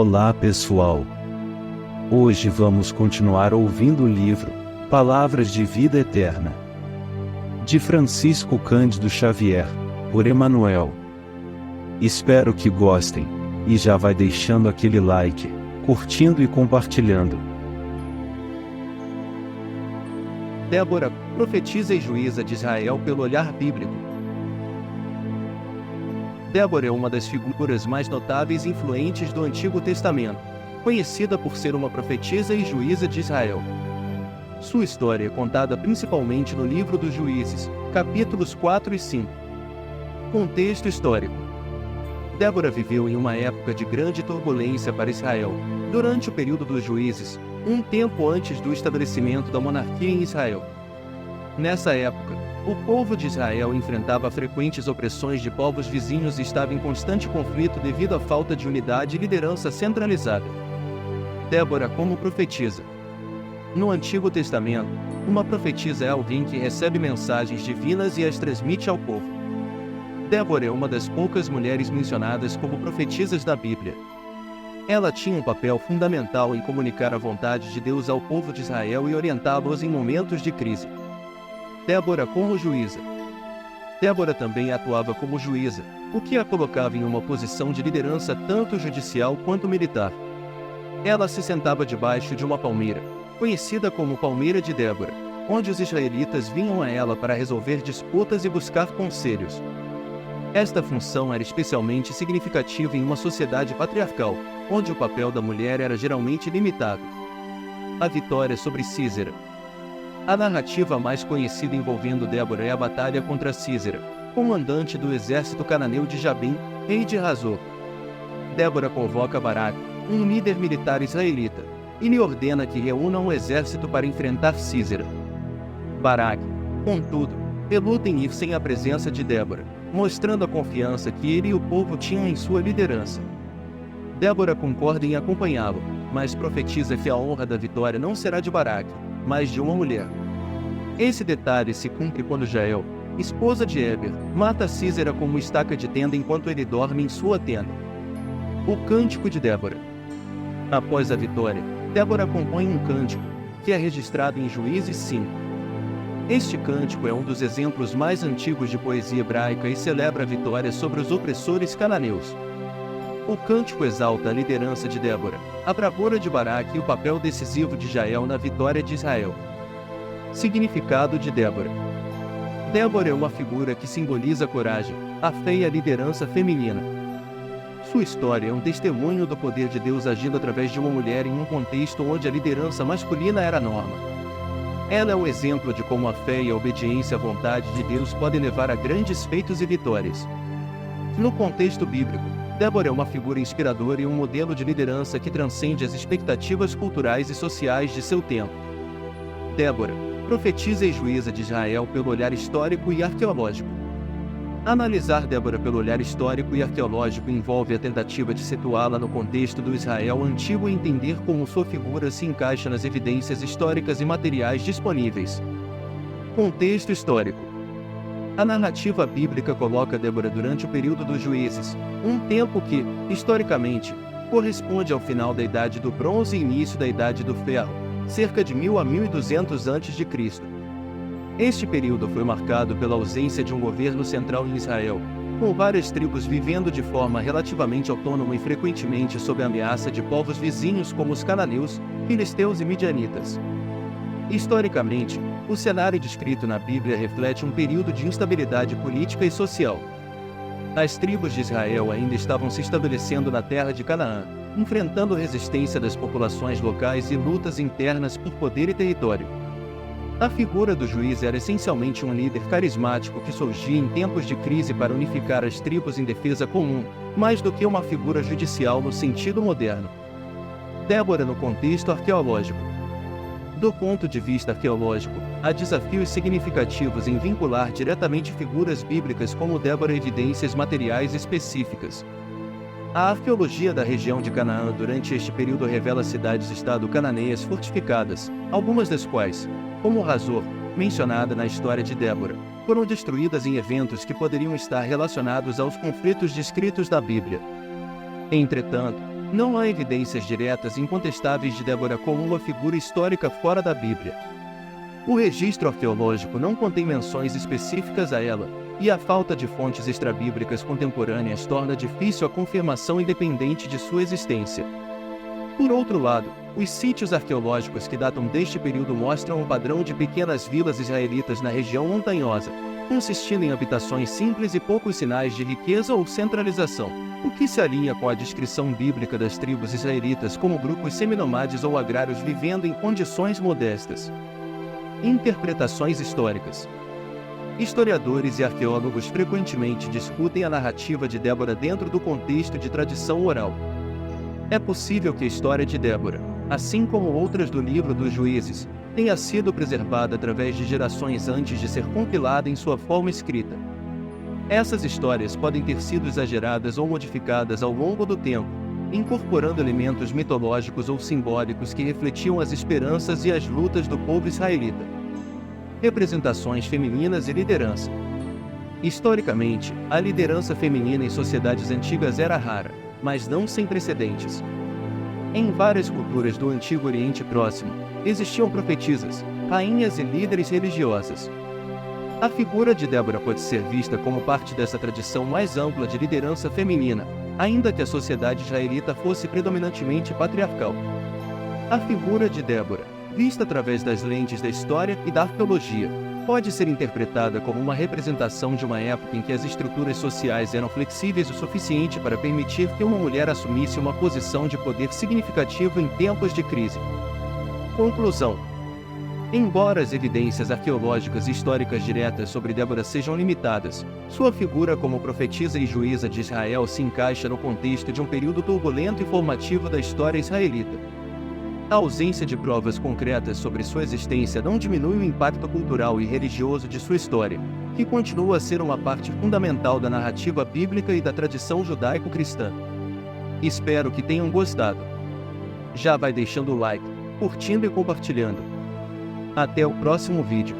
Olá pessoal! Hoje vamos continuar ouvindo o livro Palavras de Vida Eterna, de Francisco Cândido Xavier, por Emanuel. Espero que gostem, e já vai deixando aquele like, curtindo e compartilhando. Débora, profetisa e juíza de Israel pelo olhar bíblico. Débora é uma das figuras mais notáveis e influentes do Antigo Testamento, conhecida por ser uma profetisa e juíza de Israel. Sua história é contada principalmente no livro dos Juízes, capítulos 4 e 5. Contexto histórico. Débora viveu em uma época de grande turbulência para Israel, durante o período dos Juízes, um tempo antes do estabelecimento da monarquia em Israel. Nessa época, o povo de Israel enfrentava frequentes opressões de povos vizinhos e estava em constante conflito devido à falta de unidade e liderança centralizada. Débora como profetisa. No Antigo Testamento, uma profetisa é alguém que recebe mensagens divinas e as transmite ao povo. Débora é uma das poucas mulheres mencionadas como profetisas da Bíblia. Ela tinha um papel fundamental em comunicar a vontade de Deus ao povo de Israel e orientá-los em momentos de crise. Débora como juíza. Débora também atuava como juíza, o que a colocava em uma posição de liderança tanto judicial quanto militar. Ela se sentava debaixo de uma palmeira, conhecida como Palmeira de Débora, onde os israelitas vinham a ela para resolver disputas e buscar conselhos. Esta função era especialmente significativa em uma sociedade patriarcal, onde o papel da mulher era geralmente limitado. A vitória sobre Sísera. A narrativa mais conhecida envolvendo Débora é a batalha contra Sísera, comandante do exército cananeu de Jabim, rei de Hazor. Débora convoca Baraque, um líder militar israelita, e lhe ordena que reúna um exército para enfrentar Sísera. Baraque, contudo, reluta em ir sem a presença de Débora, mostrando a confiança que ele e o povo tinham em sua liderança. Débora concorda em acompanhá-lo, mas profetiza que a honra da vitória não será de Baraque, mas de uma mulher. Esse detalhe se cumpre quando Jael, esposa de Éber, mata Sísera com uma estaca de tenda enquanto ele dorme em sua tenda. O Cântico de Débora. Após a vitória, Débora compõe um cântico, que é registrado em Juízes 5. Este cântico é um dos exemplos mais antigos de poesia hebraica e celebra a vitória sobre os opressores cananeus. O cântico exalta a liderança de Débora, a bravura de Baraque e o papel decisivo de Jael na vitória de Israel. Significado de Débora. Débora é uma figura que simboliza a coragem, a fé e a liderança feminina. Sua história é um testemunho do poder de Deus agindo através de uma mulher em um contexto onde a liderança masculina era a norma. Ela é um exemplo de como a fé e a obediência à vontade de Deus podem levar a grandes feitos e vitórias. No contexto bíblico, Débora é uma figura inspiradora e um modelo de liderança que transcende as expectativas culturais e sociais de seu tempo. Débora, profetisa e juíza de Israel pelo olhar histórico e arqueológico. Analisar Débora pelo olhar histórico e arqueológico envolve a tentativa de situá-la no contexto do Israel antigo e entender como sua figura se encaixa nas evidências históricas e materiais disponíveis. Contexto histórico. A narrativa bíblica coloca Débora durante o período dos Juízes, um tempo que, historicamente, corresponde ao final da Idade do Bronze e início da Idade do Ferro, cerca de 1000 a 1200 a.C. Este período foi marcado pela ausência de um governo central em Israel, com várias tribos vivendo de forma relativamente autônoma e frequentemente sob a ameaça de povos vizinhos como os cananeus, filisteus e midianitas. Historicamente, o cenário descrito na Bíblia reflete um período de instabilidade política e social. As tribos de Israel ainda estavam se estabelecendo na terra de Canaã, enfrentando resistência das populações locais e lutas internas por poder e território. A figura do juiz era essencialmente um líder carismático que surgia em tempos de crise para unificar as tribos em defesa comum, mais do que uma figura judicial no sentido moderno. Débora no contexto arqueológico. Do ponto de vista arqueológico, há desafios significativos em vincular diretamente figuras bíblicas como Débora a evidências materiais específicas. A arqueologia da região de Canaã durante este período revela cidades-estado cananeias fortificadas, algumas das quais, como Hazor, mencionada na história de Débora, foram destruídas em eventos que poderiam estar relacionados aos conflitos descritos na Bíblia. Entretanto, Não há evidências diretas e incontestáveis de Débora como uma figura histórica fora da Bíblia. O registro arqueológico não contém menções específicas a ela, e a falta de fontes extrabíblicas contemporâneas torna difícil a confirmação independente de sua existência. Por outro lado, os sítios arqueológicos que datam deste período mostram um padrão de pequenas vilas israelitas na região montanhosa, consistindo em habitações simples e poucos sinais de riqueza ou centralização, o que se alinha com a descrição bíblica das tribos israelitas como grupos seminomades ou agrários vivendo em condições modestas. Interpretações históricas. Historiadores e arqueólogos frequentemente discutem a narrativa de Débora dentro do contexto de tradição oral. É possível que a história de Débora, assim como outras do livro dos Juízes, tenha sido preservada através de gerações antes de ser compilada em sua forma escrita. Essas histórias podem ter sido exageradas ou modificadas ao longo do tempo, incorporando elementos mitológicos ou simbólicos que refletiam as esperanças e as lutas do povo israelita. Representações femininas e liderança. Historicamente, a liderança feminina em sociedades antigas era rara, mas não sem precedentes. Em várias culturas do Antigo Oriente Próximo, existiam profetisas, rainhas e líderes religiosas. A figura de Débora pode ser vista como parte dessa tradição mais ampla de liderança feminina, ainda que a sociedade israelita fosse predominantemente patriarcal. A figura de Débora, vista através das lentes da história e da arqueologia, pode ser interpretada como uma representação de uma época em que as estruturas sociais eram flexíveis o suficiente para permitir que uma mulher assumisse uma posição de poder significativo em tempos de crise. Conclusão. Embora as evidências arqueológicas e históricas diretas sobre Débora sejam limitadas, sua figura como profetisa e juíza de Israel se encaixa no contexto de um período turbulento e formativo da história israelita. A ausência de provas concretas sobre sua existência não diminui o impacto cultural e religioso de sua história, que continua a ser uma parte fundamental da narrativa bíblica e da tradição judaico-cristã. Espero que tenham gostado. Já vai deixando o like, curtindo e compartilhando. Até o próximo vídeo.